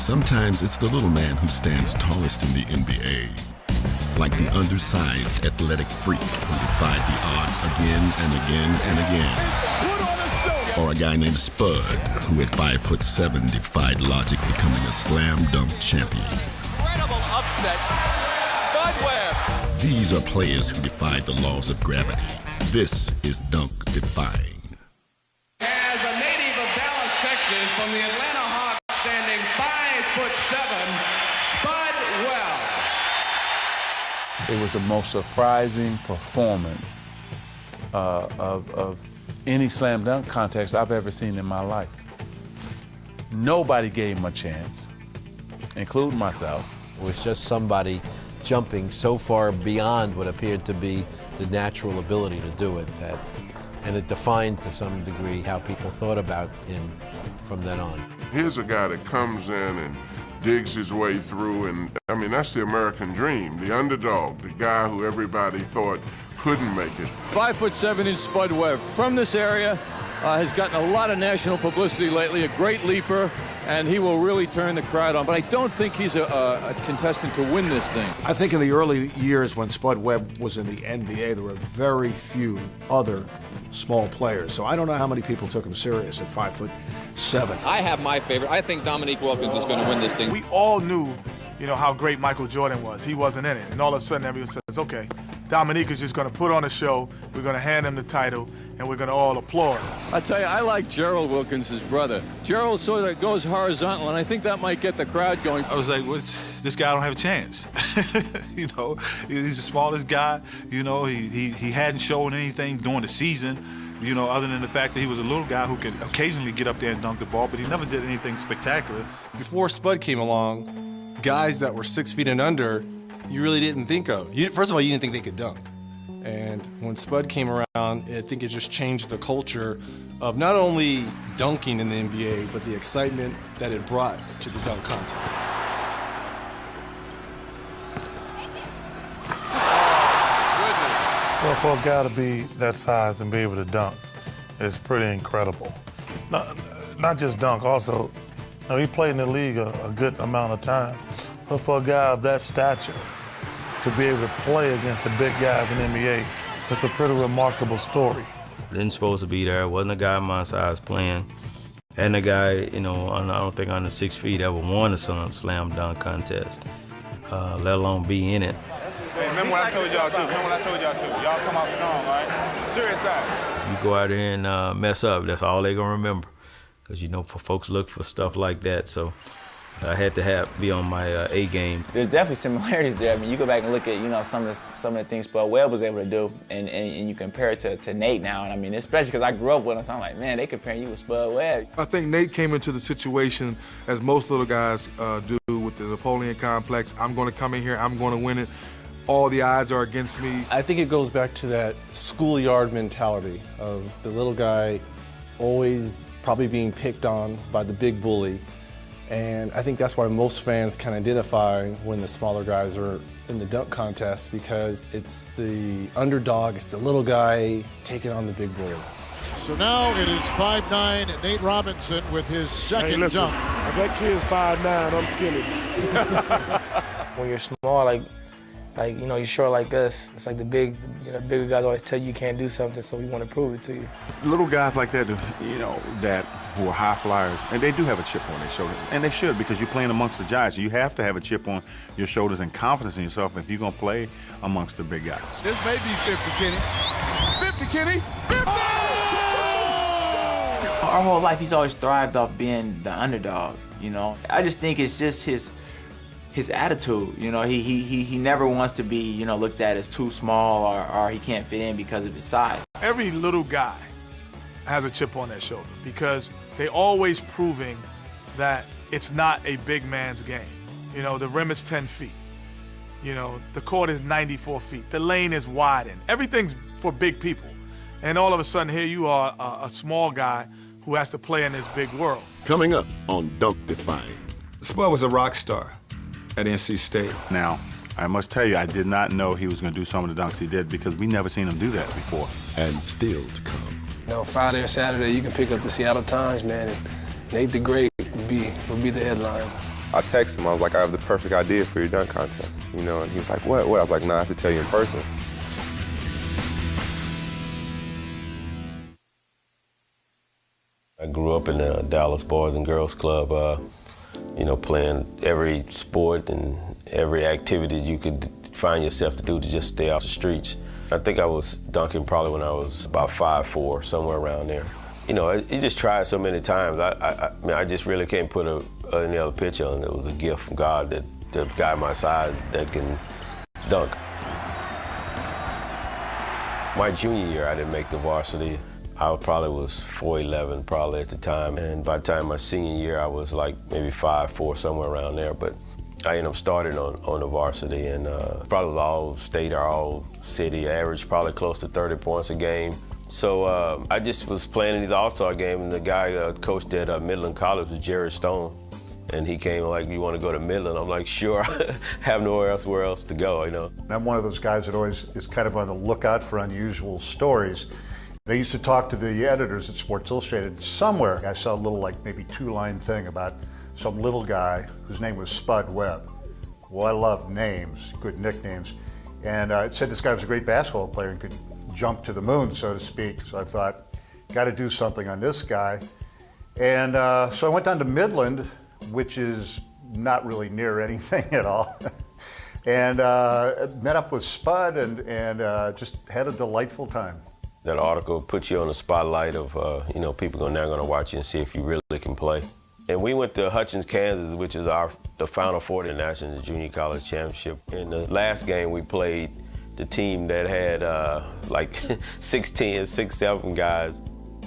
Sometimes it's the little man who stands tallest in the NBA. Like the undersized athletic freak who defied the odds again and again and again. Or a guy named Spud who at 5'7" defied logic, becoming a slam dunk champion. Incredible upset. Spud Webb. These are players who defied the laws of gravity. This is dunk defying. As a native of Dallas, Texas, from the Atlanta Hawks, standing 5'7", Spud Webb. It was the most surprising performance of any slam dunk contest I've ever seen in my life. Nobody gave him a chance, including myself. It was just somebody jumping so far beyond what appeared to be the natural ability to do it, and it defined to some degree how people thought about him from then on. Here's a guy that comes in and digs his way through, and I mean, that's the American dream, the underdog, the guy who everybody thought couldn't make it. 5'7" Spud Webb from this area, has gotten a lot of national publicity lately, a great leaper, and he will really turn the crowd on. But I don't think he's a contestant to win this thing. I think in the early years when Spud Webb was in the NBA, there were very few other small players. So I don't know how many people took him serious at 5'7". I have my favorite. I think Dominique Wilkins is going to win this thing. We all knew, you know, how great Michael Jordan was. He wasn't in it. And all of a sudden everyone says, okay, Dominique is just going to put on a show, we're going to hand him the title, and we're going to all applaud. I tell you, I like Gerald Wilkins, his brother. Gerald sort of goes horizontal, and I think that might get the crowd going. I was like, this guy don't have a chance. You know, he's the smallest guy. You know, he hadn't shown anything during the season, you know, other than the fact that he was a little guy who could occasionally get up there and dunk the ball, but he never did anything spectacular. Before Spud came along, guys that were 6 feet and under, you really didn't think of. First of all, you didn't think they could dunk. And when Spud came around, I think it just changed the culture of not only dunking in the NBA, but the excitement that it brought to the dunk contest. Well, for a guy to be that size and be able to dunk is pretty incredible. Not just dunk, also, you know, he played in the league a good amount of time. But for a guy of that stature, to be able to play against the big guys in the NBA, it's a pretty remarkable story. Didn't supposed to be there. Wasn't a guy my size playing. And a guy, you know, I don't think under 6 feet ever won a slam dunk contest, let alone be in it. Hey, remember what I told y'all too. Y'all come out strong, all right? Serious side. You go out there and mess up, that's all they gonna remember. Because, you know, folks look for stuff like that, so I had to be on my A game. There's definitely similarities there. I mean, you go back and look at, you know, some of the things Spud Webb was able to do, and you compare it to Nate now. And I mean, especially because I grew up with him, so I'm like, man, they comparing you with Spud Webb. I think Nate came into the situation as most little guys do with the Napoleon complex. I'm going to come in here, I'm going to win it. All the odds are against me. I think it goes back to that schoolyard mentality of the little guy always probably being picked on by the big bully. And I think that's why most fans can identify when the smaller guys are in the dunk contest, because it's the underdog, it's the little guy taking on the big bully. So now it is 5'9" Nate Robinson with his second dunk. If that kid's 5'9", I'm skinny. When you're small, like you know, you're short like us, it's like the bigger guys always tell you can't do something, so we want to prove it to you. Little guys like that, you know, who are high flyers, and they do have a chip on their shoulder, and they should, because you're playing amongst the giants. You have to have a chip on your shoulders and confidence in yourself if you're going to play amongst the big guys. This may be 50, Kenny. 50, Kenny. 50! Our whole life, he's always thrived off being the underdog, you know. I just think it's just his attitude, you know. He never wants to be, you know, looked at as too small or he can't fit in because of his size. Every little guy has a chip on their shoulder because they always proving that it's not a big man's game. You know, the rim is 10 feet. You know, the court is 94 feet. The lane is widened. Everything's for big people. And all of a sudden, here you are, a small guy who has to play in this big world. Coming up on Dunk Defying. Spud was a rock star at NC State. Now, I must tell you, I did not know he was going to do some of the dunks he did, because we never seen him do that before. And still to come. You know, Friday or Saturday, you can pick up the Seattle Times, man, and Nate the Great would be the headline. I texted him, I was like, I have the perfect idea for your dunk contest, you know, and he was like, what? I was like, no, I have to tell you in person. I grew up in the Dallas Boys and Girls Club, you know, playing every sport and every activity you could find yourself to do to just stay off the streets. I think I was dunking probably when I was about 5'4", somewhere around there. You know, you just tried so many times. I mean, I just really can't put any other picture on it. It was a gift from God that the guy my size that can dunk. My junior year, I didn't make the varsity. I probably was 4'11", probably at the time. And by the time my senior year, I was like maybe 5'4", somewhere around there. But I ended up starting on the varsity, and probably all state or all city, average probably close to 30 points a game. So I just was playing in these all-star games, and the guy coached at Midland College was Jerry Stone. And he came like, you want to go to Midland? I'm like, sure, have nowhere else to go, you know. I'm one of those guys that always is kind of on the lookout for unusual stories. I used to talk to the editors at Sports Illustrated. Somewhere I saw a little like maybe 2-line thing about some little guy whose name was Spud Webb. Well, I love names, good nicknames. And it said this guy was a great basketball player and could jump to the moon, so to speak. So I thought, got to do something on this guy. And so I went down to Midland, which is not really near anything at all. And met up with Spud and just had a delightful time. That article puts you on the spotlight of, you know, people are now going to watch you and see if you really can play. And we went to Hutchins, Kansas, which is the Final Four of the National Junior College Championship. In the last game, we played the team that had like 6'10", 6'7" guys.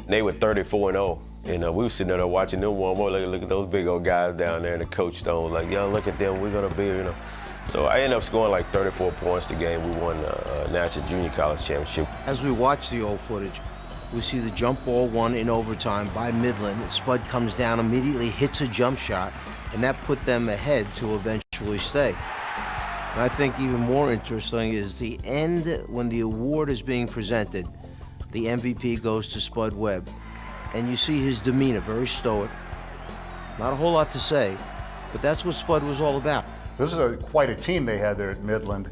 They were 34-0. And we were sitting there watching them warm up. Look at those big old guys down there. And the coach Stone was like, yo, look at them. We're going to be, you know. So I ended up scoring like 34 points the game. We won the National Junior College Championship. As we watch the old footage, we see the jump ball won in overtime by Midland. Spud comes down, immediately hits a jump shot, and that put them ahead to eventually stay. And I think even more interesting is the end when the award is being presented. The MVP goes to Spud Webb, and you see his demeanor, very stoic. Not a whole lot to say, but that's what Spud was all about. This is quite a team they had there at Midland,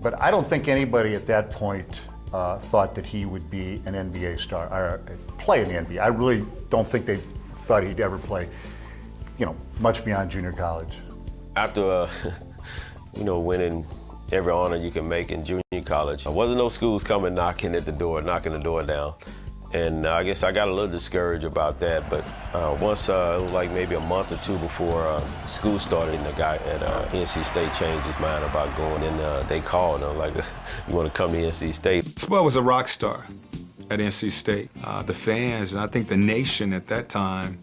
but I don't think anybody at that point thought that he would be an NBA star, or play in the NBA. I really don't think they thought he'd ever play, you know, much beyond junior college. After, you know, winning every honor you can make in junior college, there wasn't no schools coming knocking the door down. And I guess I got a little discouraged about that, but once it was like maybe a month or two before school started, and the guy at NC State changed his mind about going, and they called and like, you want to come to NC State? Spud was a rock star at NC State. The fans, and I think the nation at that time,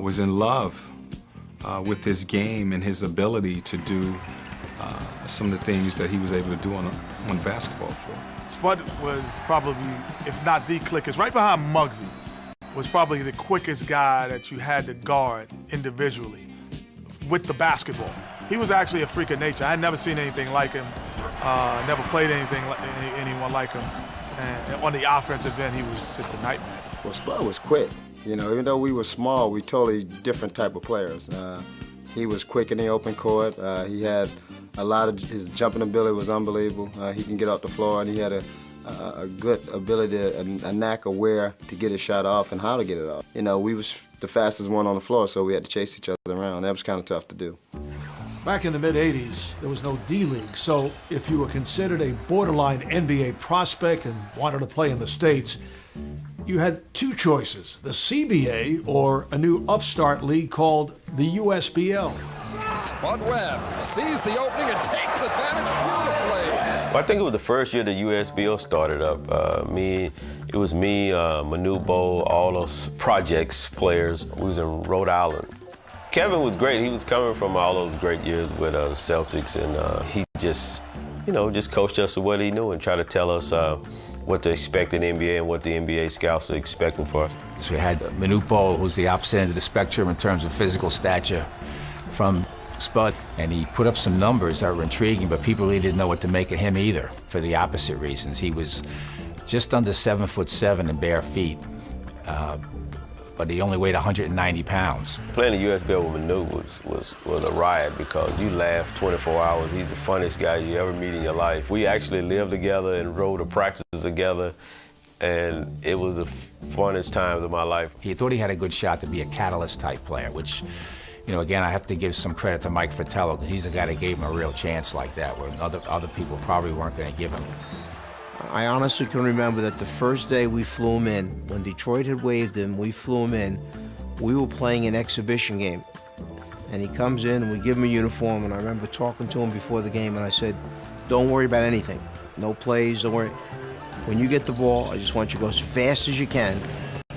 was in love with his game and his ability to do some of the things that he was able to do on the basketball floor. Spud was probably, if not the quickest, right behind Muggsy, was probably the quickest guy that you had to guard individually with the basketball. He was actually a freak of nature. I had never seen anything like him, never played anyone like him. And on the offensive end, he was just a nightmare. Well, Spud was quick. You know, even though we were small, we totally different type of players. He was quick in the open court. He had a lot of, his jumping ability was unbelievable. He can get off the floor, and he had a good ability, a knack of where to get his shot off and how to get it off. You know, we was the fastest one on the floor, so we had to chase each other around. That was kind of tough to do. Back in the mid-'80s, there was no D-League, so if you were considered a borderline NBA prospect and wanted to play in the States, you had two choices, the CBA or a new upstart league called the USBL. Spud Webb sees the opening and takes advantage beautifully. Well, I think it was the first year the USBL started up. It was me, Manu Bowl, all those projects players. We was in Rhode Island. Kevin was great. He was coming from all those great years with the Celtics, and he just, you know, just coached us to what he knew and tried to tell us what to expect in the NBA and what the NBA scouts are expecting for us. So we had Manute Bol, who's the opposite end of the spectrum in terms of physical stature, from Spud, and he put up some numbers that were intriguing, but people really didn't know what to make of him either, for the opposite reasons. He was just under 7'7" in bare feet, but he only weighed 190 pounds. Playing the USBL with Manu was a riot because you laugh 24 hours. He's the funniest guy you ever meet in your life. We actually lived together and rode the practices together, and it was the funnest times of my life. He thought he had a good shot to be a catalyst-type player, which, you know, again, I have to give some credit to Mike Fratello, because he's the guy that gave him a real chance like that, where other people probably weren't going to give him. I honestly can remember that the first day we flew him in, when Detroit had waived him, we flew him in, we were playing an exhibition game. And he comes in and we give him a uniform, and I remember talking to him before the game, and I said, don't worry about anything. No plays, don't worry. When you get the ball, I just want you to go as fast as you can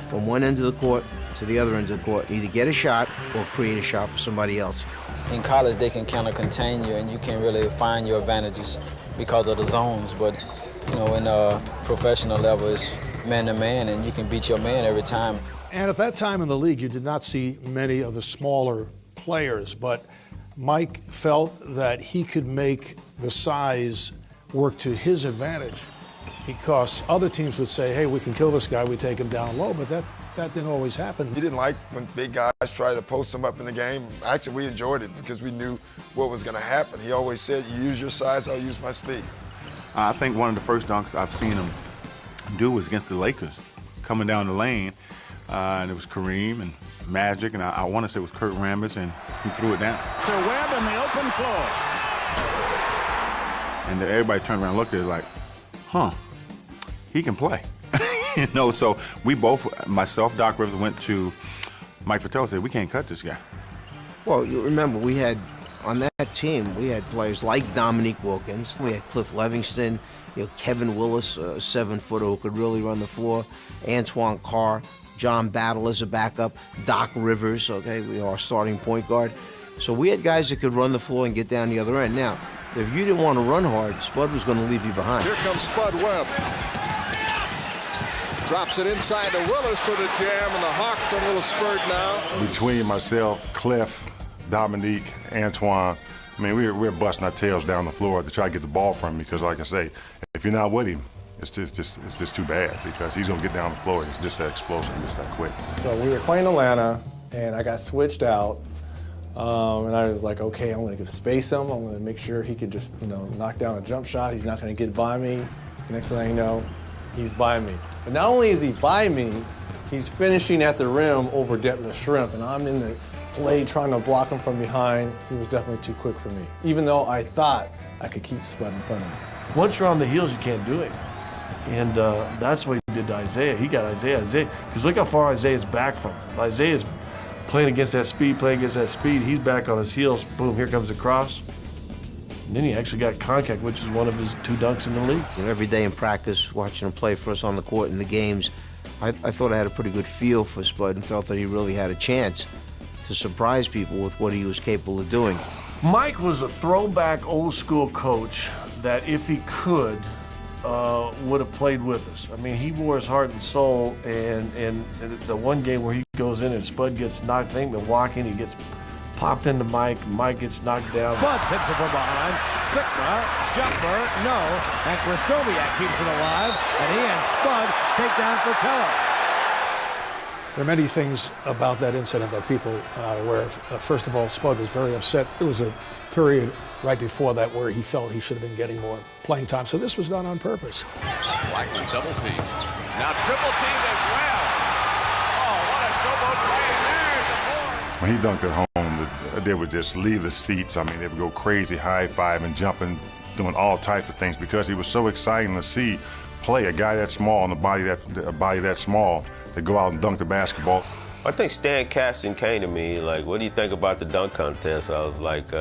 from one end of the court to the other end of the court. Either get a shot or create a shot for somebody else. In college, they can kind of contain you, and you can really find your advantages because of the zones, but you know, in a professional level, it's man-to-man, and you can beat your man every time. And at that time in the league, you did not see many of the smaller players, but Mike felt that he could make the size work to his advantage, because other teams would say, hey, we can kill this guy, we take him down low, but that didn't always happen. He didn't like when big guys try to post him up in the game. Actually, we enjoyed it because we knew what was going to happen. He always said, you use your size, I'll use my speed. I think one of the first dunks I've seen him do was against the Lakers, coming down the lane, and it was Kareem and Magic, and I want to say it was Kurt Rambis, and he threw it down. To Webb in the open floor. And everybody turned around and looked at it like, huh, he can play. You know, so we both, myself, Doc Rivers, went to Mike Fratello and said, we can't cut this guy. Well, you remember, we had, on that team, we had players like Dominique Wilkins, we had Cliff Livingston, you know, Kevin Willis, a 7-footer who could really run the floor, Antoine Carr, John Battle as a backup, Doc Rivers, okay, our starting point guard. So we had guys that could run the floor and get down the other end. Now, if you didn't want to run hard, Spud was going to leave you behind. Here comes Spud Webb. Drops it inside to Willis for the jam, and the Hawks are a little spurred now. Between myself, Cliff, Dominique, Antoine, I mean, we're busting our tails down the floor to try to get the ball from him, because, like I say, if you're not with him, it's just too bad, because he's going to get down the floor. It's just that explosive, just that quick. So we were playing Atlanta, and I got switched out. And I was like, okay, I'm going to space him. I'm going to make sure he could just, you know, knock down a jump shot. He's not going to get by me. The next thing I know, he's by me. But not only is he by me, he's finishing at the rim over depth of shrimp, and I'm in the play trying to block him from behind. He was definitely too quick for me, even though I thought I could keep Spud in front of him. Once you're on the heels, you can't do it. And that's what he did to Isaiah. He got Isaiah, because look how far Isaiah's back from him. Isaiah's playing against that speed, he's back on his heels, boom, here comes the cross. And then he actually got contact, which is one of his 2 dunks in the league. You know, every day in practice, watching him play for us on the court in the games, I thought I had a pretty good feel for Spud and felt that he really had a chance to surprise people with what he was capable of doing. Mike was a throwback old school coach that, if he could, would have played with us. I mean, he wore his heart and soul, and the one game where he goes in and Spud gets knocked, I think Milwaukee, and he gets popped into Mike gets knocked down. Spud tips it from behind. Sikma, jumper, no, and Krystkowiak keeps it alive, and he and Spud take down Fratello. There are many things about that incident that people are not aware of. First of all, Spud was very upset. There was a period right before that where he felt he should have been getting more playing time. So this was done on purpose. Blackman double team. Now triple team as well. Oh, what a showboat play. There's the board. When he dunked at home, they would just leave the seats. I mean, they would go crazy, high-fiving, jumping, doing all types of things, because he was so exciting to see play a guy that small and a body that small to go out and dunk the basketball. I think Stan Kasten came to me like, what do you think about the dunk contest? I was like,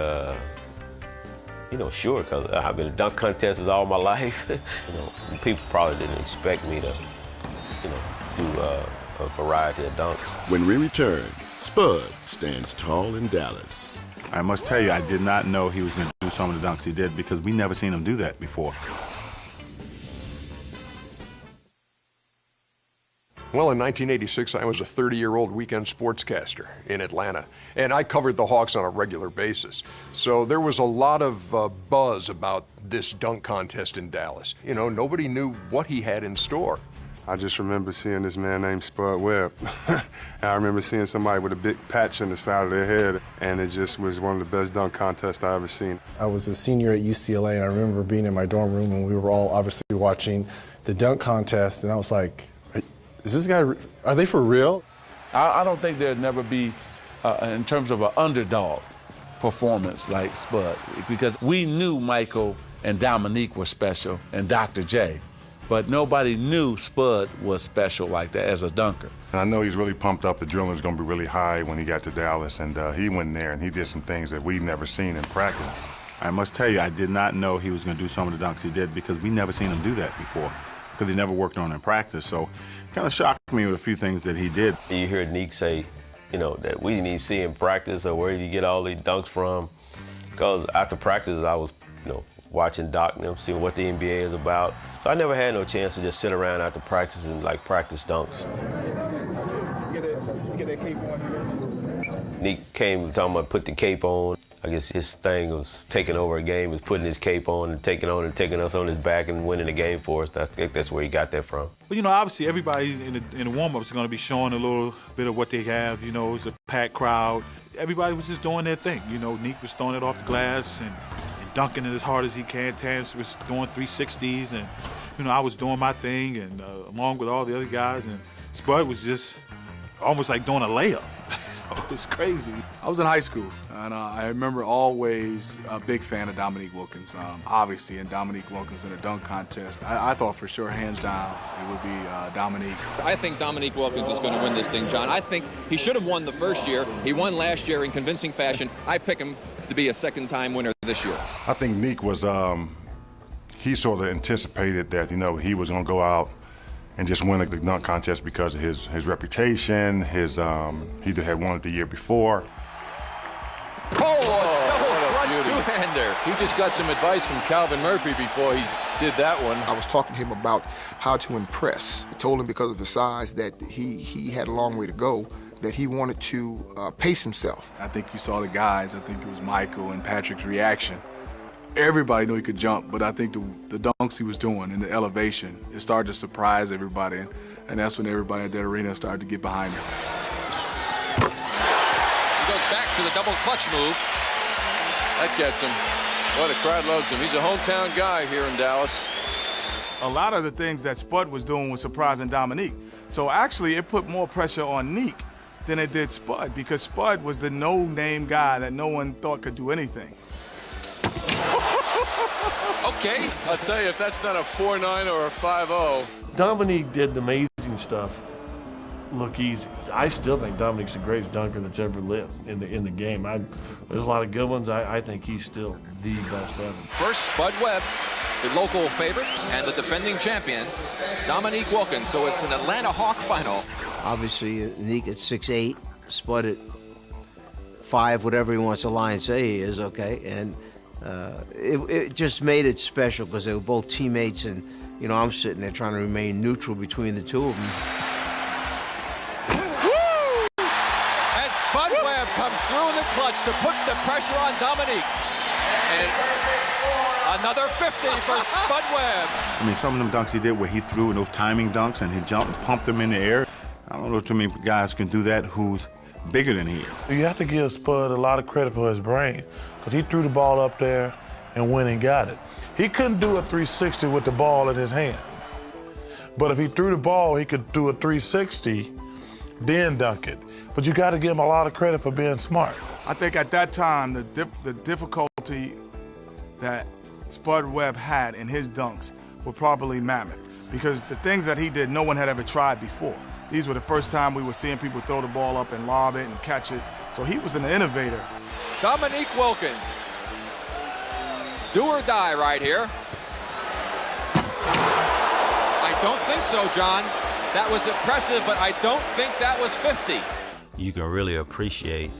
you know, sure, because I've been in dunk contests all my life. You know, people probably didn't expect me to, you know, do a variety of dunks. When we return, Spud stands tall in Dallas. I must tell you, I did not know he was going to do some of the dunks he did, because we never seen him do that before. Well, in 1986, I was a 30-year-old weekend sportscaster in Atlanta, and I covered the Hawks on a regular basis. So there was a lot of buzz about this dunk contest in Dallas. You know, nobody knew what he had in store. I just remember seeing this man named Spud Webb. And I remember seeing somebody with a big patch on the side of their head, and it just was one of the best dunk contests I ever seen. I was a senior at UCLA, and I remember being in my dorm room, and we were all obviously watching the dunk contest, and I was like, is this guy, are they for real? I don't think there'd never be, in terms of an underdog performance like Spud, because we knew Michael and Dominique were special, and Dr. J. But nobody knew Spud was special like that as a dunker. And I know he's really pumped up. The adrenaline's going to be really high when he got to Dallas, and he went in there and he did some things that we've never seen in practice. I must tell you, I did not know he was going to do some of the dunks he did because we never seen him do that before, because he never worked on it in practice. So it kind of shocked me with a few things that he did. You hear Nick say, you know, that we didn't even see him practice, or where did he get all these dunks from? Because after practice, I was, you know, watching Doc and them, seeing what the NBA is about. So I never had no chance to just sit around after practice and like practice dunks. Get that cape on here. Nick came talking about put the cape on. I guess his thing was taking over a game, was putting his cape on and taking us on his back and winning the game for us. I think that's where he got that from. Well, you know, obviously everybody in the warm-ups is going to be showing a little bit of what they have. You know, it's a packed crowd. Everybody was just doing their thing. You know, Nick was throwing it off the glass and dunking it as hard as he can. Terrence was doing 360s, and, you know, I was doing my thing, and along with all the other guys, and Spud was just almost like doing a layup. It was crazy. I was in high school, and I remember always a big fan of Dominique Wilkins. Obviously, in Dominique Wilkins in a dunk contest, I thought for sure, hands down, it would be Dominique. I think Dominique Wilkins is going to win this thing, John. I think he should have won the first year. He won last year in convincing fashion. I pick him to be a second-time winner this year. I think Nick was, he sort of anticipated that, you know, he was going to go out and just win the dunk contest because of his reputation, he had won it the year before. Double clutch two-hander. He just got some advice from Calvin Murphy before he did that one. I was talking to him about how to impress. I told him because of his size that he had a long way to go, that he wanted to pace himself. I think you saw the guys. I think it was Michael and Patrick's reaction. Everybody knew he could jump, but I think the dunks he was doing and the elevation, it started to surprise everybody, and that's when everybody at that arena started to get behind him. He goes back to the double clutch move. That gets him. Boy, the crowd loves him. He's a hometown guy here in Dallas. A lot of the things that Spud was doing was surprising Dominique. So actually, it put more pressure on Nick than it did Spud, because Spud was the no-name guy that no one thought could do anything. Okay. I'll tell you, if that's not a 4-9 or a 5-0. Dominique did the amazing stuff look easy. I still think Dominique's the greatest dunker that's ever lived in the game. There's a lot of good ones. I think he's still the best ever. First, Spud Webb, the local favorite, and the defending champion, Dominique Wilkins. So it's an Atlanta Hawk final. Obviously, Nick at 6'8", Spud at 5, whatever he wants to lie and say he is, okay? And it just made it special because they were both teammates, and, you know, I'm sitting there trying to remain neutral between the two of them. And Spud Webb comes through in the clutch to put the pressure on Dominique. And another 50 for Spud Webb. I mean, some of them dunks he did where he threw those timing dunks and he jumped and pumped them in the air. I don't know too many guys can do that who's bigger than he is. You have to give Spud a lot of credit for his brain, because he threw the ball up there and went and got it. He couldn't do a 360 with the ball in his hand. But if he threw the ball, he could do a 360, then dunk it. But you got to give him a lot of credit for being smart. I think at that time, the difficulty that Spud Webb had in his dunks were probably mammoth, because the things that he did, no one had ever tried before. These were the first time we were seeing people throw the ball up and lob it and catch it. So he was an innovator. Dominique Wilkins. Do or die right here. I don't think so, John. That was impressive, but I don't think that was 50. You can really appreciate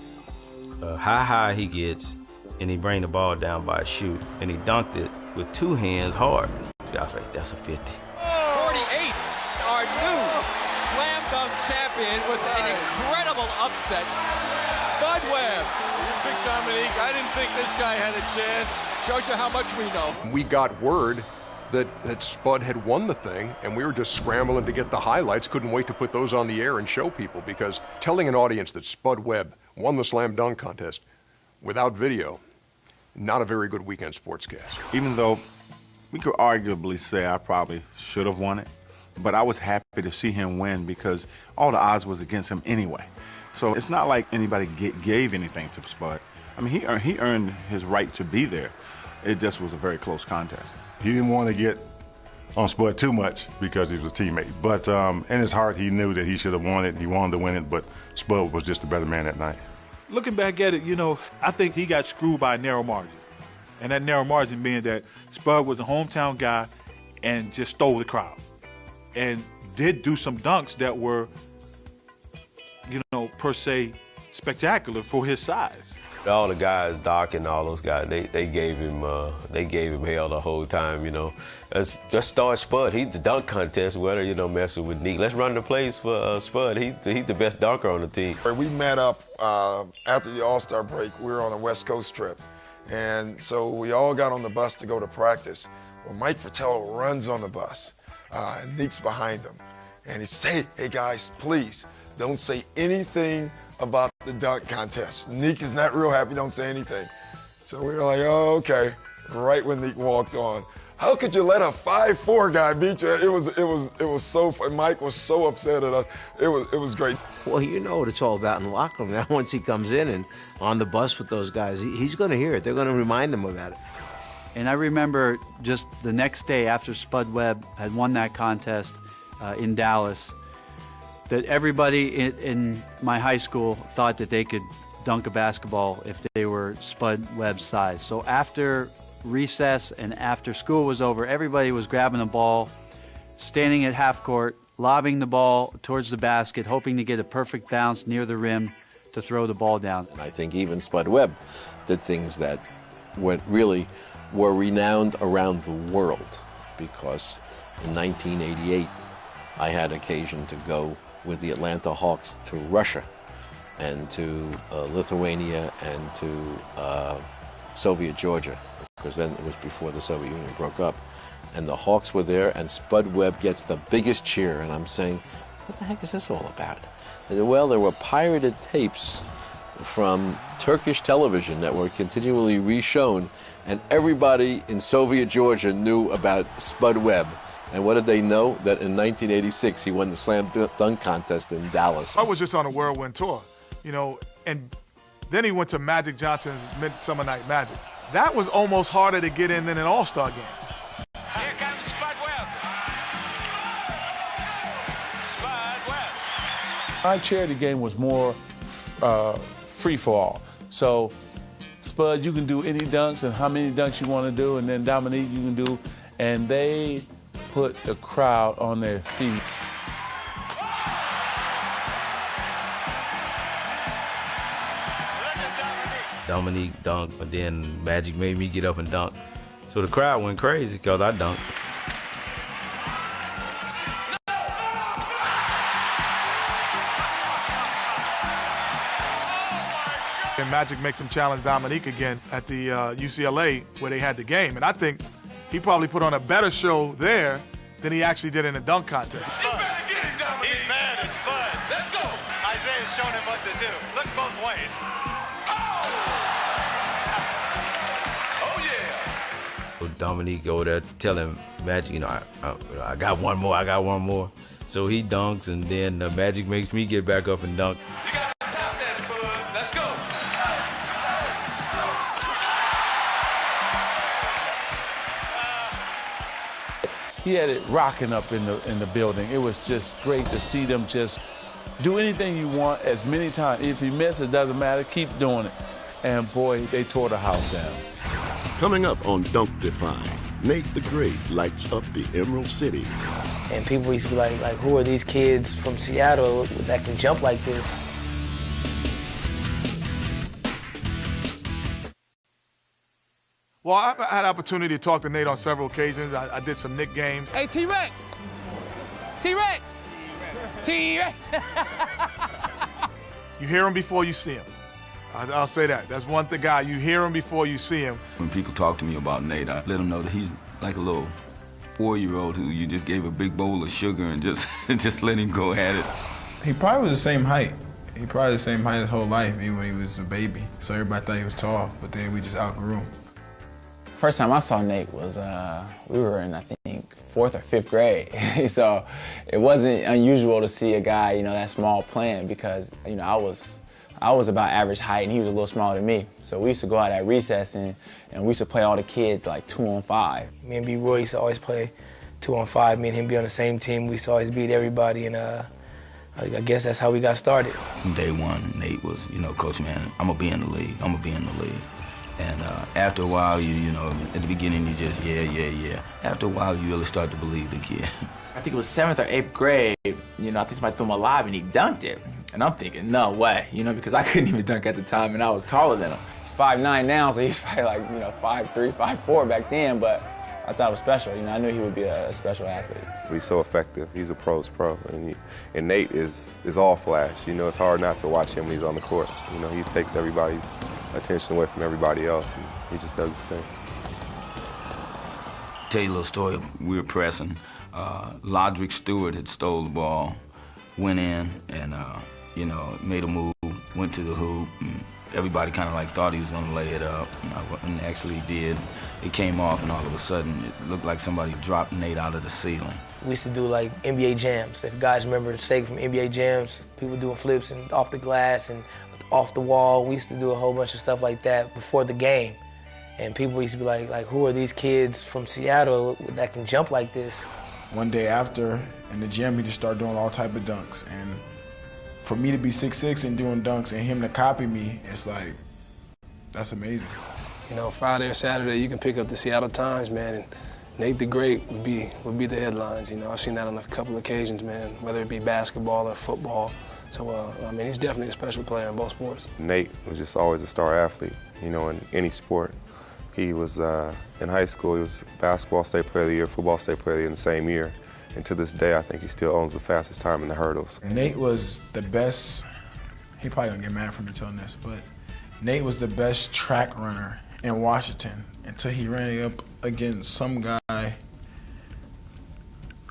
how high he gets, and he bring the ball down by a shoot, and he dunked it with two hands hard. I was like, that's a 50. 48, our new slam dunk champion with an incredible upset, Spud Webb. Big Dominique, I didn't think this guy had a chance. Shows you how much we know. We got word that Spud had won the thing, and we were just scrambling to get the highlights, couldn't wait to put those on the air and show people, because telling an audience that Spud Webb won the slam dunk contest without video, not a very good weekend sportscast. Even though we could arguably say I probably should have won it, but I was happy to see him win because all the odds was against him anyway. So it's not like anybody gave anything to Spud. I mean, he earned his right to be there. It just was a very close contest. He didn't want to get on Spud too much because he was a teammate. But in his heart, he knew that he should have won it. He wanted to win it, but Spud was just a better man that night. Looking back at it, you know, I think he got screwed by a narrow margin. And that narrow margin being that Spud was a hometown guy and just stole the crowd. And did do some dunks that were, you know, per se spectacular for his size. All the guys, Doc and all those guys, they gave him hell the whole time, you know. Just start Spud. He's the dunk contest, whether, you know, messing with Neek. Let's run the plays for Spud. He's the best dunker on the team. We met up after the All-Star break. We were on a West Coast trip. And so we all got on the bus to go to practice. Well, Mike Fratello runs on the bus, and Neek's behind him. And he says, hey guys, please, don't say anything about the dunk contest. Neek is not real happy, don't say anything. So we were like, oh, okay. Right when Neek walked on. How could you let a 5'4" guy beat you? It was so fun. Mike was so upset at us. It was great. Well, you know what it's all about in the locker room. Now, once he comes in and on the bus with those guys, he's going to hear it. They're going to remind him about it. And I remember just the next day after Spud Webb had won that contest in Dallas, that everybody in my high school thought that they could dunk a basketball if they were Spud Webb's size. So after recess and after school was over, everybody was grabbing the ball, standing at half court, lobbing the ball towards the basket, hoping to get a perfect bounce near the rim to throw the ball down. And I think even Spud Webb did things that were renowned around the world, because in 1988 I had occasion to go with the Atlanta Hawks to Russia and to Lithuania and to Soviet Georgia, because then it was before the Soviet Union broke up. And the Hawks were there, and Spud Webb gets the biggest cheer, and I'm saying, what the heck is this all about? And well, there were pirated tapes from Turkish television that were continually re-shown, and everybody in Soviet Georgia knew about Spud Webb. And what did they know? That in 1986 he won the slam dunk contest in Dallas. I was just on a whirlwind tour, you know, and then he went to Magic Johnson's Midsummer Night Magic. That was almost harder to get in than an All-Star game. Here comes Spud Webb. Spud Webb. Our charity game was more free for all. So, Spud, you can do any dunks and how many dunks you want to do, and then Dominique, you can do, and they put the crowd on their feet. Dominique dunked, but then Magic made me get up and dunk. So the crowd went crazy because I dunked. And Magic makes him challenge Dominique again at the UCLA where they had the game. And I think he probably put on a better show there than he actually did in the dunk contest. You better get him, Dominique. He's mad at Spud. Let's go. Isaiah's showing him what to do. Look both ways. Oh, yeah. So Dominique over there telling Magic, you know, I got one more, I got one more. So he dunks, and then Magic makes me get back up and dunk. You got to top that, Spud. Let's go. He had it rocking up in the building. It was just great to see them just do anything you want as many times. If you miss, it doesn't matter. Keep doing it. And boy, they tore the house down. Coming up on Dunk Defy, Nate the Great lights up the Emerald City. And people used to be like, who are these kids from Seattle that can jump like this? Well, I've had the opportunity to talk to Nate on several occasions. I did some Knick games. Hey, T-Rex! T-Rex! T-Rex! You hear him before you see him. I'll say that. That's one thing, guy. You hear him before you see him. When people talk to me about Nate, I let them know that he's like a little 4-year-old who you just gave a big bowl of sugar and just just let him go at it? He probably was the same height. He probably the same height his whole life, even when he was a baby. So everybody thought he was tall, but then we just outgrew him. First time I saw Nate was, we were in, I think, 4th or 5th grade. So it wasn't unusual to see a guy, you know, that small playing because, you know, I was about average height and he was a little smaller than me. So we used to go out at recess and we used to play all the kids like 2-on-5. Me and B. Roy used to always play 2-on-5. Me and him be on the same team. We used to always beat everybody, and I guess that's how we got started. From day one, Nate was, you know, Coach, man, I'm gonna be in the league. I'm gonna be in the league. And after a while, you know, at the beginning, you just, yeah. After a while, you really start to believe the kid. I think it was 7th or 8th grade, you know, I think somebody threw him a lob and he dunked it. And I'm thinking, no way, you know, because I couldn't even dunk at the time and I was taller than him. He's 5'9" now, so he's probably like, you know, 5'3", 5'4" back then, but I thought it was special. You know, I knew he would be a special athlete. He's so effective. He's a pro's pro. And Nate is all flash. You know, it's hard not to watch him when he's on the court. You know, he takes everybody's attention away from everybody else, and he just does his thing. Tell you a little story. We were pressing. Lodrick Stewart had stole the ball, went in, and, you know, made a move, went to the hoop, and everybody kind of like thought he was going to lay it up, and actually did. It came off, and all of a sudden, it looked like somebody dropped Nate out of the ceiling. We used to do like NBA jams. If guys remember the steak from NBA jams, people doing flips and off the glass and off the wall. We used to do a whole bunch of stuff like that before the game. And people used to be like, who are these kids from Seattle that can jump like this? One day after, in the gym, he just started doing all type of dunks. And for me to be 6'6" and doing dunks and him to copy me, it's like, that's amazing. You know, Friday or Saturday, you can pick up the Seattle Times, man, and Nate the Great would be the headlines. You know, I've seen that on a couple occasions, man, whether it be basketball or football. So, I mean, he's definitely a special player in both sports. Nate was just always a star athlete, you know, in any sport. He was, in high school, he was basketball state player of the year, football state player of the year in the same year. And to this day, I think he still owns the fastest time in the hurdles. Nate was the best, he probably gonna get mad for me telling this, but Nate was the best track runner in Washington until he ran up against some guy.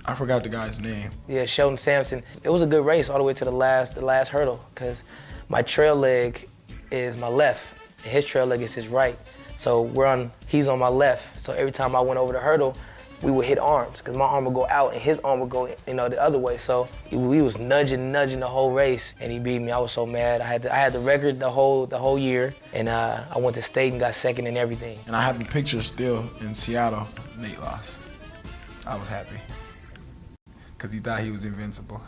I forgot the guy's name. Yeah, Sheldon Sampson. It was a good race all the way to the last hurdle because my trail leg is my left and his trail leg is his right. So he's on my left. So every time I went over the hurdle, we would hit arms because my arm would go out and his arm would go, you know, the other way. So we was nudging the whole race, and he beat me. I was so mad. I had the record the whole year, and I went to state and got second in everything. And I have the picture still in Seattle. Nate lost. I was happy because he thought he was invincible.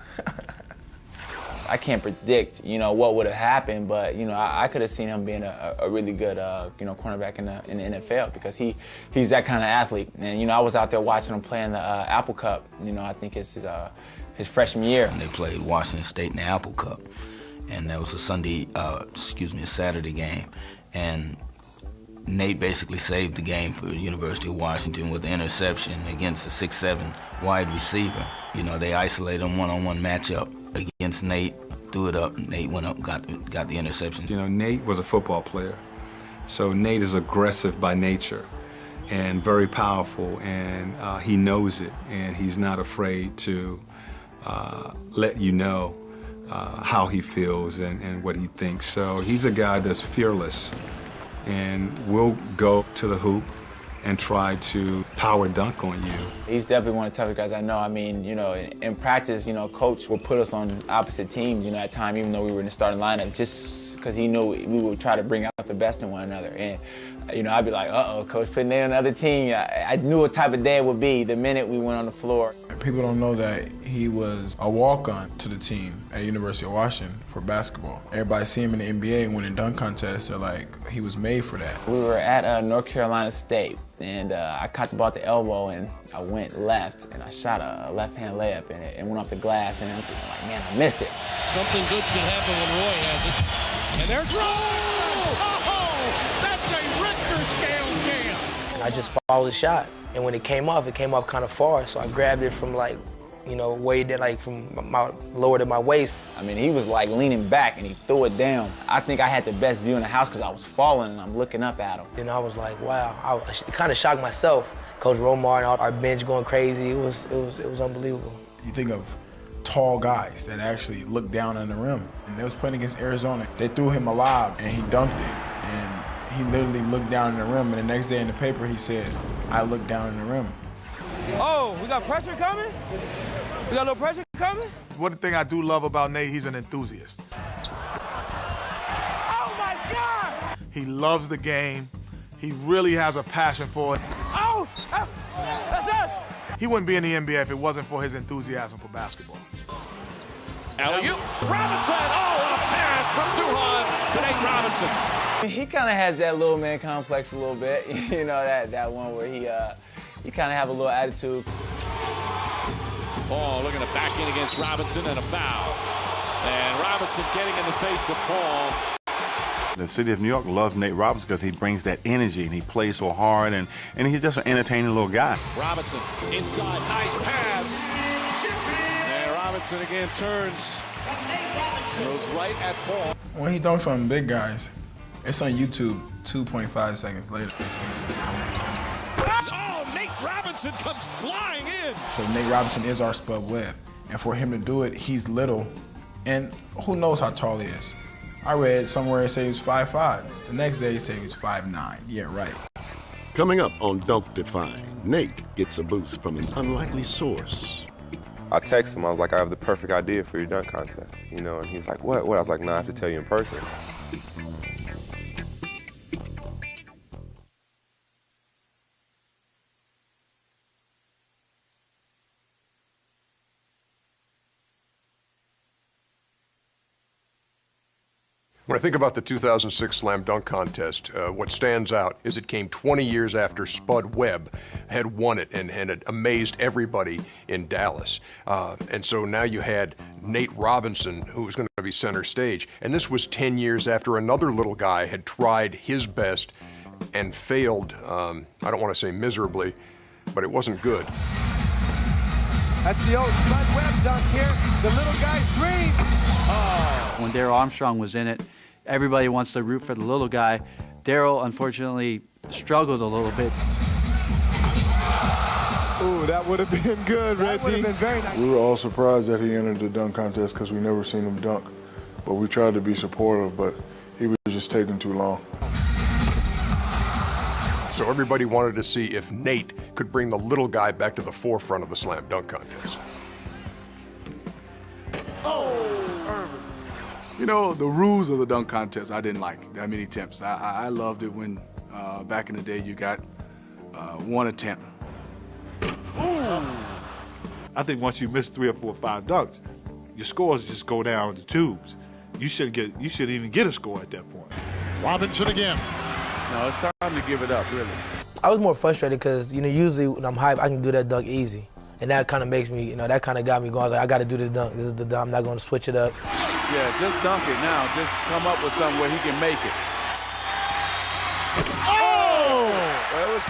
I can't predict, you know, what would have happened, but, you know, I could have seen him being a really good, you know, cornerback in the NFL because he's that kind of athlete. And, you know, I was out there watching him play in the Apple Cup. You know, I think it's his freshman year. And they played Washington State in the Apple Cup, and that was a Saturday game. And Nate basically saved the game for the University of Washington with the interception against a 6'7" wide receiver. You know, they isolated him one-on-one matchup against Nate, threw it up, Nate went up, got the interception. You know, Nate was a football player. So Nate is aggressive by nature and very powerful, and he knows it, and he's not afraid to let you know how he feels and what he thinks. So he's a guy that's fearless and will go to the hoop and try to power dunk on you. He's definitely one of the toughest guys I know. I mean, you know, in practice, you know, coach would put us on opposite teams, you know, at time, even though we were in the starting lineup, just because he knew we would try to bring out the best in one another. And, you know, I'd be like, uh-oh, coach putting in another team. I knew what type of day it would be the minute we went on the floor. People don't know that he was a walk-on to the team at University of Washington for basketball. Everybody see him in the NBA and winning dunk contests. They're like, he was made for that. We were at North Carolina State, and I caught the ball at the elbow, and I went left, and I shot a left-hand layup, and it went off the glass, and I'm thinking, like, man, I missed it. Something good should happen when Roy has it. And there's Roy! Oh, that's a Richter scale jam! And I just followed the shot. And when it came off kind of far, so I grabbed it from like, you know, way down, like from my lower than my waist. I mean, he was like leaning back and he threw it down. I think I had the best view in the house because I was falling and I'm looking up at him. And I was like, wow, I kind of shocked myself. Coach Romar and all our bench going crazy. It was unbelievable. You think of tall guys that actually look down on the rim. And they was playing against Arizona. They threw him a lob and he dunked it. And he literally looked down in the rim. And the next day in the paper he said, I looked down in the rim. Oh, we got pressure coming? We got a little pressure coming? One thing I do love about Nate, he's an enthusiast. Oh my God! He loves the game. He really has a passion for it. Oh! That's us! He wouldn't be in the NBA if it wasn't for his enthusiasm for basketball. Alley-oop, Robinson! Oh, what a pass from Duhon to Nate Robinson. He kind of has that little man complex a little bit. You know, that one where he kind of have a little attitude. Paul looking to back in against Robinson and a foul. And Robinson getting in the face of Paul. The city of New York loves Nate Robinson because he brings that energy and he plays so hard and he's just an entertaining little guy. Robinson inside, nice pass. And Robinson again turns, goes right at Paul. When he dunks on big guys, it's on YouTube 2.5 seconds later. Oh, Nate Robinson comes flying in. So Nate Robinson is our Spud Webb. And for him to do it, he's little. And who knows how tall he is. I read somewhere it said he was 5'5". The next day it said he was 5'9". Yeah, right. Coming up on Dunk Define, Nate gets a boost from an unlikely source. I texted him, I was like, I have the perfect idea for your dunk contest, you know, and he was like, what? I was like, no, I have to tell you in person. When I think about the 2006 Slam Dunk Contest, what stands out is it came 20 years after Spud Webb had won it and had amazed everybody in Dallas. And so now you had Nate Robinson, who was going to be center stage. And this was 10 years after another little guy had tried his best and failed, I don't want to say miserably, but it wasn't good. That's the old Spud Webb dunk here. The little guy's dream. Oh. When Darrell Armstrong was in it, everybody wants to root for the little guy. Darrell, unfortunately, struggled a little bit. Ooh, that would have been good, Reggie. That would have been very nice. We were all surprised that he entered the dunk contest because we never seen him dunk. But we tried to be supportive, but he was just taking too long. So everybody wanted to see if Nate could bring the little guy back to the forefront of the Slam Dunk Contest. You know, the rules of the dunk contest, I didn't like that many attempts. I loved it when back in the day you got one attempt. I think once you miss 3 or 4 or 5 dunks, your scores just go down the tubes. You shouldn't even get a score at that point. Robinson again. No, it's time to give it up, really. I was more frustrated because, you know, usually when I'm hyped, I can do that dunk easy. And that kind of makes me, you know, that kind of got me going. I was like, I got to do this dunk. This is the dunk. I'm not going to switch it up. Yeah, just dunk it now. Just come up with something where he can make it. Oh! Well, it was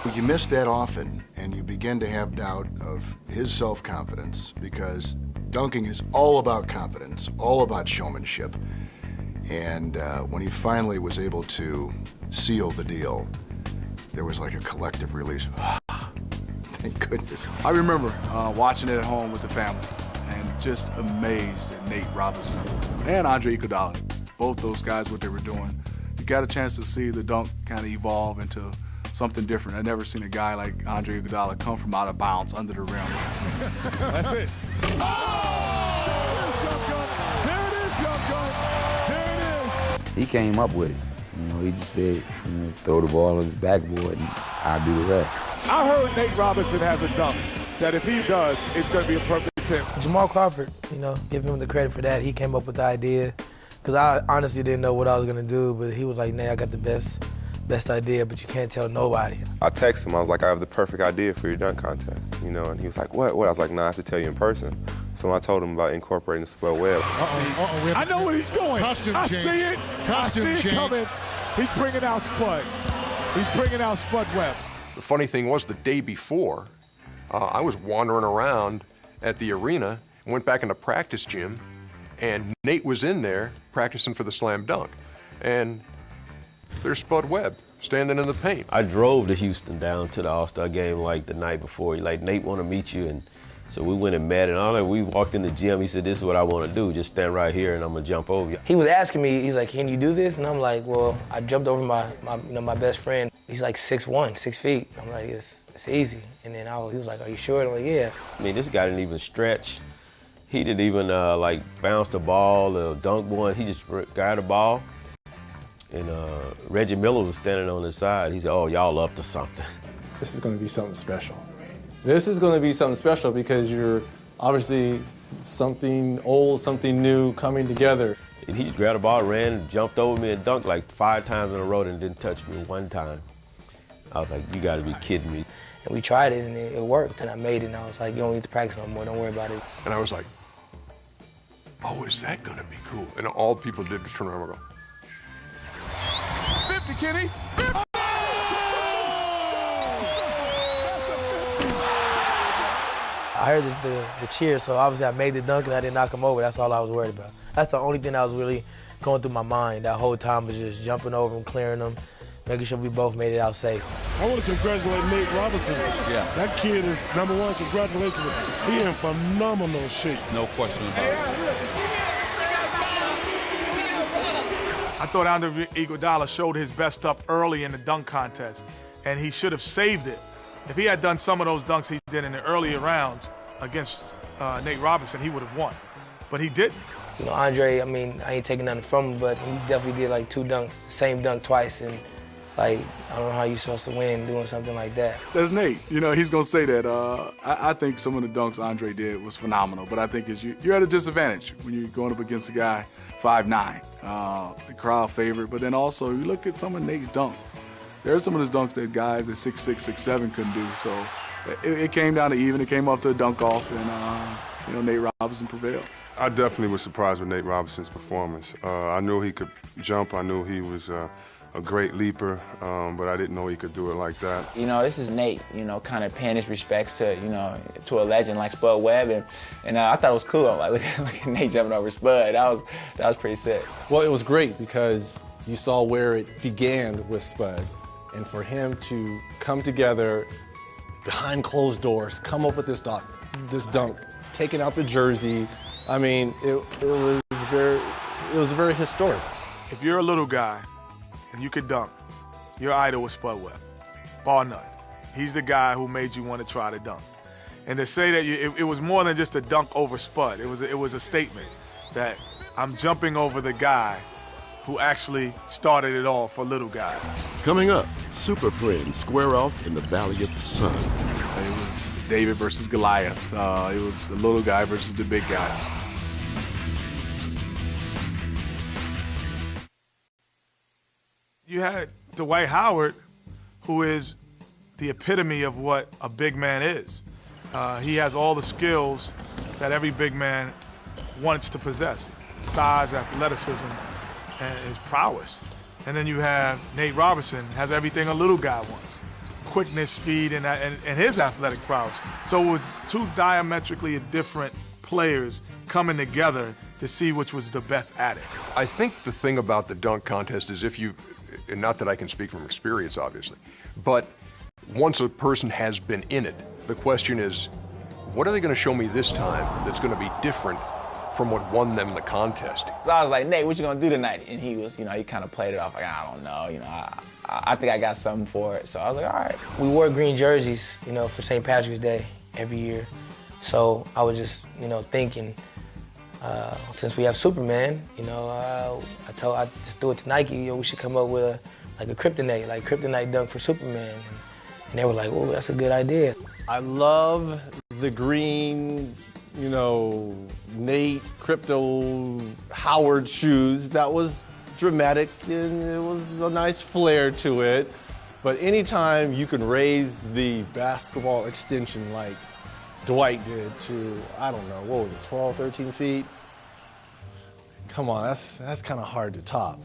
cool. You miss that often, and you begin to have doubt of his self-confidence because dunking is all about confidence, all about showmanship. And when he finally was able to seal the deal, there was like a collective release. Thank goodness. I remember watching it at home with the family and just amazed at Nate Robinson and Andre Iguodala. Both those guys, what they were doing. You got a chance to see the dunk kind of evolve into something different. I've never seen a guy like Andre Iguodala come from out of bounds under the rim. That's it. Oh! There it is, young gun. There it is. He came up with it. You know, he just said, you know, throw the ball on the backboard and I'll do the rest. I heard Nate Robinson has a dunk that if he does, it's going to be a perfect attempt. Jamal Crawford, you know, give him the credit for that. He came up with the idea because I honestly didn't know what I was going to do, but he was like, Nate, I got the best idea, but you can't tell nobody. I texted him, I was like, I have the perfect idea for your dunk contest, you know, and he was like, what? I was like, no, I have to tell you in person. So I told him about incorporating the Spud Webb. I know what he's doing. I see it. I see it coming. He's bringing out Spud. He's bringing out Spud Webb. The funny thing was, the day before, I was wandering around at the arena, went back in the practice gym, and Nate was in there practicing for the slam dunk. And there's Spud Webb standing in the paint. I drove to Houston down to the All-Star game like the night before. Like, Nate want to meet you, and so we went and met, and all that. We walked in the gym. He said, "This is what I want to do. Just stand right here, and I'm gonna jump over you." He was asking me, he's like, "Can you do this?" And I'm like, "Well, I jumped over my best friend. He's like 6'1", 6 feet." I'm like, "It's easy." And then he was like, "Are you sure?" I'm like, "Yeah." I mean, this guy didn't even stretch. He didn't even like bounce the ball or dunk one. He just got the ball. And Reggie Miller was standing on his side. He said, "Oh, y'all up to something." This is going to be something special. This is going to be something special because you're obviously something old, something new coming together. And he just grabbed the ball, ran, jumped over me, and dunked like 5 times in a row and didn't touch me one time. I was like, "You got to be kidding me." And we tried it, and it worked, and I made it, and I was like, "You don't need to practice no more. Don't worry about it." And I was like, "Oh, is that going to be cool?" And all people did was turn around and go, 50, Kenny. 50. I heard the cheer, so obviously I made the dunk and I didn't knock him over. That's all I was worried about. That's the only thing that was really going through my mind that whole time, was just jumping over him, clearing him, making sure we both made it out safe. I want to congratulate Nate Robinson. Yeah. That kid is #1. Congratulations. He in phenomenal shape. No question about it. I thought Andre Iguodala showed his best stuff early in the dunk contest, and he should have saved it. If he had done some of those dunks he did in the earlier rounds against Nate Robinson, he would have won. But he didn't. You know, Andre, I mean, I ain't taking nothing from him, but he definitely did like 2 dunks, same dunk twice, and like, I don't know how you're supposed to win doing something like that. That's Nate. You know, he's going to say that. I think some of the dunks Andre did was phenomenal, but I think you're at a disadvantage when you're going up against a guy 5'9", the crowd favorite. But then also, you look at some of Nate's dunks. There are some of his dunks that guys at 6'6", 6'7" couldn't do. So it came down to even. It came up to a dunk off, and Nate Robinson prevailed. I definitely was surprised with Nate Robinson's performance. I knew he could jump. I knew he was a great leaper, but I didn't know he could do it like that. You know, this is Nate, kind of paying his respects to, to a legend like Spud Webb, and I thought it was cool. I'm like, look at Nate jumping over Spud. That was pretty sick. Well, it was great because you saw where it began with Spud, and for him to come together behind closed doors, come up with this dunk, taking out the jersey. I mean, it was very historic. If you're a little guy and you could dunk, your idol was Spud Webb, bar none. He's the guy who made you want to try to dunk. And to say that it was more than just a dunk over Spud, it was a statement that I'm jumping over the guy who actually started it all for little guys. Coming up, Super Friends square off in the Valley of the Sun. It was David versus Goliath. It was the little guy versus the big guy. You had Dwight Howard, who is the epitome of what a big man is. He has all the skills that every big man wants to possess: size, athleticism, and his prowess. And then you have Nate Robinson, has everything a little guy wants: quickness, speed, and his athletic prowess. So it was 2 diametrically different players coming together to see which was the best at it. I think the thing about the dunk contest is and not that I can speak from experience, obviously, but once a person has been in it, the question is, what are they going to show me this time that's going to be different from what won them the contest? So I was like, "Nate, what you gonna do tonight?" And he was, he kind of played it off like, "I don't know, I think I got something for it." So I was like, "All right." We wore green jerseys, for St. Patrick's Day every year. So I was just, thinking, since we have Superman, I just threw it to Nike, we should come up with a kryptonite dunk for Superman. And they were like, "Oh, that's a good idea." I love the green, Nate, Crypto, Howard shoes. That was dramatic, and it was a nice flair to it. But anytime you can raise the basketball extension like Dwight did to, I don't know, what was it, 12, 13 feet? Come on, that's kind of hard to top.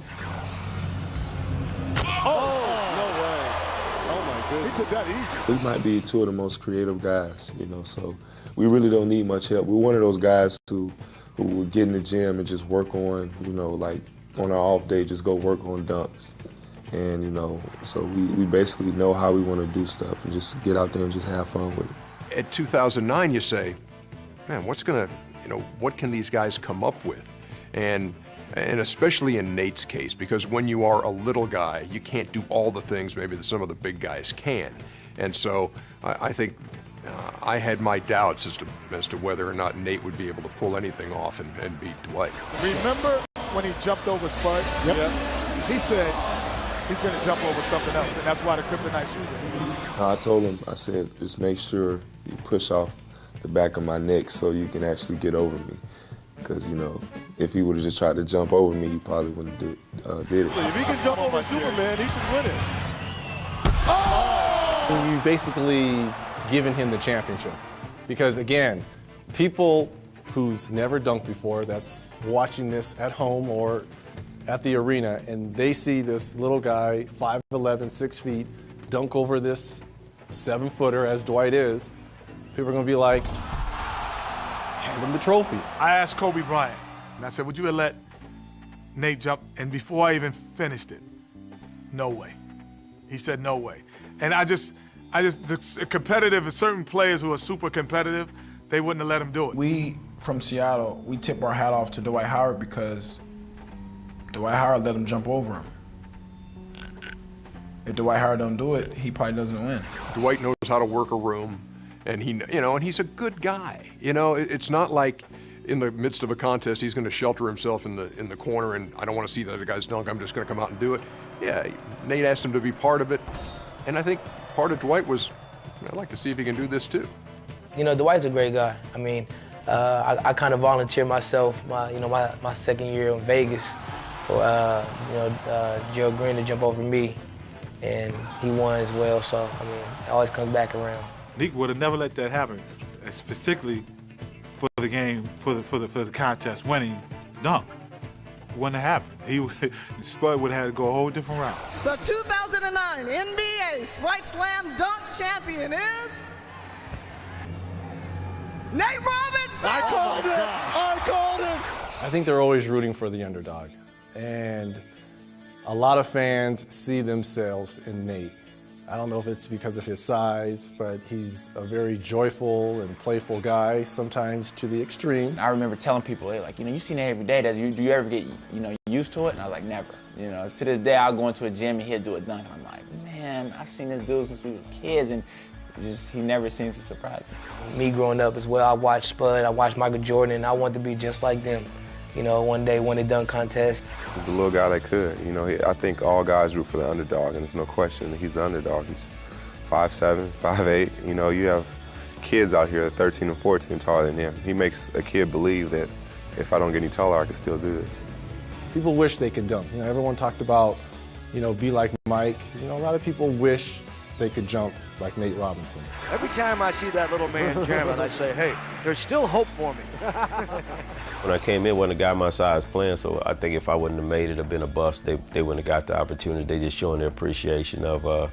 Oh, no way. Oh, my goodness. He did that easy. We might be 2 of the most creative guys, so we really don't need much help. We're one of those guys who would get in the gym and just work on, like on our off day, just go work on dunks. And, you know, so we basically know how we want to do stuff and just get out there and just have fun with it. At 2009, you say, man, what can these guys come up with? And especially in Nate's case, because when you are a little guy, you can't do all the things maybe that some of the big guys can. And so I think I had my doubts as to whether or not Nate would be able to pull anything off and beat Dwight. Remember when he jumped over Spud? Yep. Yeah. He said he's going to jump over something else, and that's why the kryptonite shoes are. I told him, I said, just make sure you push off the back of my neck so you can actually get over me. Because, you know, if he would have just tried to jump over me, he probably wouldn't have did it. If he can jump over Superman, he should win it. You basically given him the championship. Because, again, people who's never dunked before, that's watching this at home or at the arena, and they see this little guy, 5'11", 6 feet, dunk over this 7-footer as Dwight is, people are going to be like, hand him the trophy. I asked Kobe Bryant, and I said, would you have let Nate jump? And before I even finished it, no way. He said, no way. And the competitive, certain players who are super competitive, they wouldn't have let him do it. We, from Seattle, we tip our hat off to Dwight Howard because Dwight Howard let him jump over him. If Dwight Howard don't do it, he probably doesn't win. Dwight knows how to work a room, and and he's a good guy. You know, it's not like in the midst of a contest he's going to shelter himself in the corner and I don't want to see the other guys dunk. I'm just going to come out and do it. Yeah, Nate asked him to be part of it, and I think part of Dwight was, I'd like to see if he can do this too. You know, Dwight's a great guy. I mean, I kind of volunteered myself, my second year in Vegas for Gerald Green to jump over me, and he won as well. So I mean, it always comes back around. Nick would have never let that happen, specifically for the game, for the contest, winning dunk. Wouldn't have happened. Spud would have had to go a whole different route. The 2009 NBA Sprite Slam Dunk Champion is Nate Robinson. I called it. I called it. I think they're always rooting for the underdog. And a lot of fans see themselves in Nate. I don't know if it's because of his size, but he's a very joyful and playful guy, sometimes to the extreme. I remember telling people, hey, like, you see Nate every day. Do you ever get, used to it? And I was like, never. To this day, I'll go into a gym and he'll do a dunk. And I'm like, man, I've seen this dude since we was kids, and he never seems to surprise me. Me growing up as well, I watched Spud, I watched Michael Jordan, and I wanted to be just like them. One day win a dunk contest. He's a little guy that could. I think all guys root for the underdog, and there's no question that he's the underdog. He's 5'7", 5'8". You have kids out here that are 13 and 14 taller than him. He makes a kid believe that if I don't get any taller, I can still do this. People wish they could dunk. Everyone talked about, be like Mike. A lot of people wish they could jump like Nate Robinson. Every time I see that little man jamming, I say, hey, there's still hope for me. When I came in, wasn't a guy my size playing, so I think if I wouldn't have made it, have been a bust, they wouldn't have got the opportunity. They just showing their appreciation of,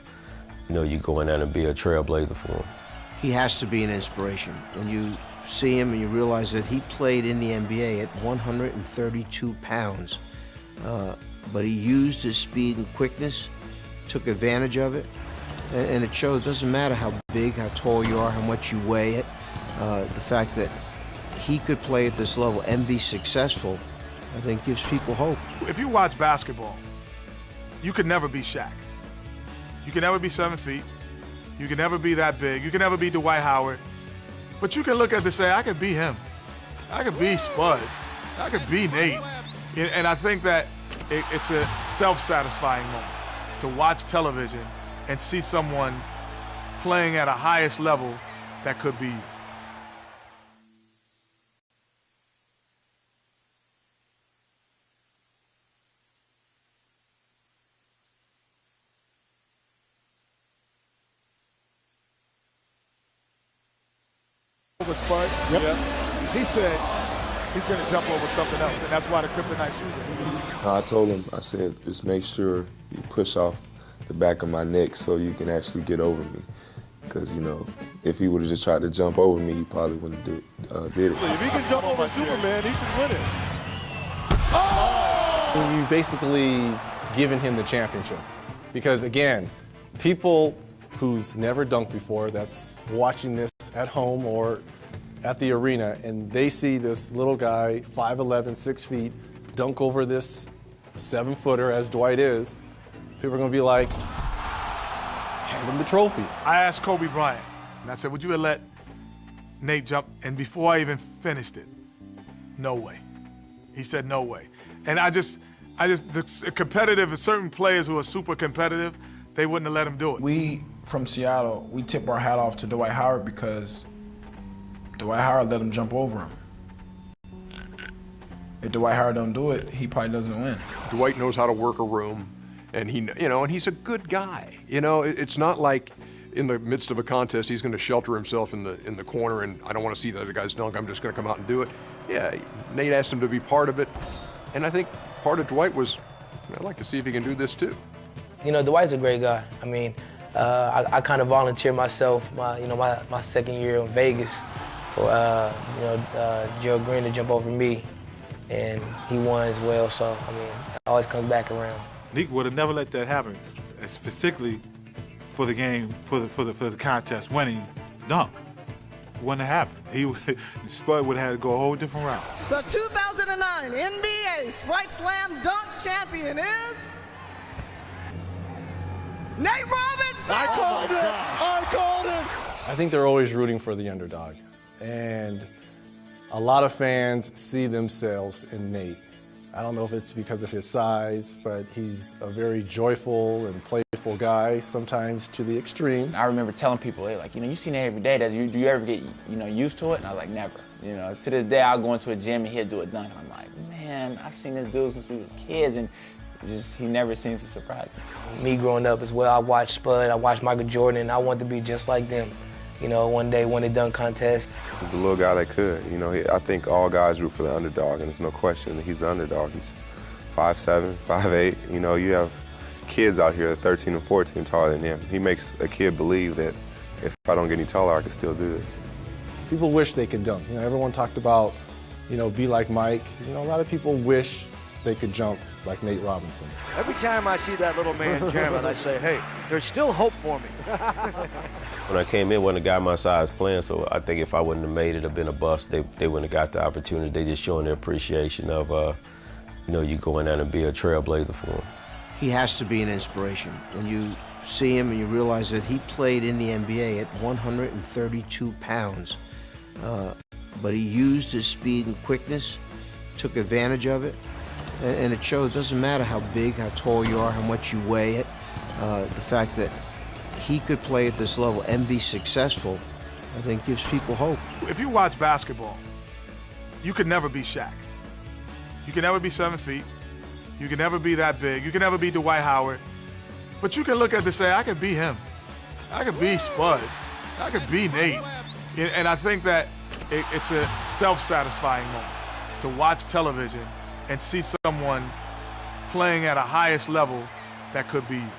you going out and be a trailblazer for them. He has to be an inspiration. When you see him and you realize that he played in the NBA at 132 pounds, but he used his speed and quickness, took advantage of it, and it shows. It doesn't matter how big, how tall you are, how much you weigh. The fact that he could play at this level and be successful, I think gives people hope. If you watch basketball, you could never be Shaq. You can never be 7 feet. You can never be that big. You can never be Dwight Howard. But you can look at this and say, I could be him. I could be Spud. I could be Nate. And I think that it's a self-satisfying moment to watch television and see someone playing at a highest level that could be you. Over Spud. Yep. Yeah. He said he's going to jump over something else, and that's why the kryptonite shoes are. I told him, I said, just make sure you push off the back of my neck so you can actually get over me. Because, if he would have just tried to jump over me, he probably wouldn't have did it. If he can jump over Superman, he should win it. You basically given him the championship. Because again, people who's never dunked before, that's watching this at home or at the arena, and they see this little guy, 5'11", 6 feet, dunk over this 7-footer as Dwight is, people are going to be like, hand him the trophy. I asked Kobe Bryant, and I said, would you have let Nate jump? And before I even finished it, no way. He said no way. And the competitive, certain players who are super competitive, they wouldn't have let him do it. We, from Seattle, we tip our hat off to Dwight Howard because Dwight Howard let him jump over him. If Dwight Howard don't do it, he probably doesn't win. Dwight knows how to work a room, and and he's a good guy. It's not like in the midst of a contest he's going to shelter himself in the corner and I don't want to see the other guys dunk. I'm just going to come out and do it. Yeah, Nate asked him to be part of it, and I think part of Dwight was, I'd like to see if he can do this too. Dwight's a great guy. I mean, I kind of volunteered myself, my second year in Vegas for Gerald Green to jump over me, and he won as well. So I mean, it always comes back around. Nick would have never let that happen, specifically for the game, for the contest winning dunk. Wouldn't have happened. Spud would have had to go a whole different route. The 2009 NBA Sprite Slam Dunk Champion is Nate Robinson! I called it! I called it! I think they're always rooting for the underdog. And a lot of fans see themselves in Nate. I don't know if it's because of his size, but he's a very joyful and playful guy, sometimes to the extreme. I remember telling people, hey, you see Nate every day. Do you ever get, used to it? And I was like, never. To this day, I'll go into a gym and he'll do a dunk. And I'm like, man, I've seen this dude since we was kids, and he never seems to surprise me. Me growing up as well, I watched Spud, I watched Michael Jordan, and I wanted to be just like them. One day win a dunk contest. He's a little guy that could. I think all guys root for the underdog, and there's no question that he's the underdog. He's 5'7", 5'8". You have kids out here that 13 and 14 taller than him. He makes a kid believe that if I don't get any taller, I can still do this. People wish they could dunk. Everyone talked about, be like Mike. A lot of people wish they could jump like Nate Robinson. Every time I see that little man jamming, I say, hey, there's still hope for me. When I came in, wasn't a guy my size playing, so I think if I wouldn't have made it or been a bust, they wouldn't have got the opportunity. They just showing their appreciation of, you going out and be a trailblazer for them. He has to be an inspiration. When you see him and you realize that he played in the NBA at 132 pounds, but he used his speed and quickness, took advantage of it, and it shows. It doesn't matter how big, how tall you are, how much you weigh it. The fact that he could play at this level and be successful, I think gives people hope. If you watch basketball, you could never be Shaq. You can never be 7 feet. You can never be that big. You can never be Dwight Howard. But you can look at this and say, I could be him. I could be Spud. I could be Nate. And I think that it's a self-satisfying moment to watch television and see someone playing at a highest level that could be you.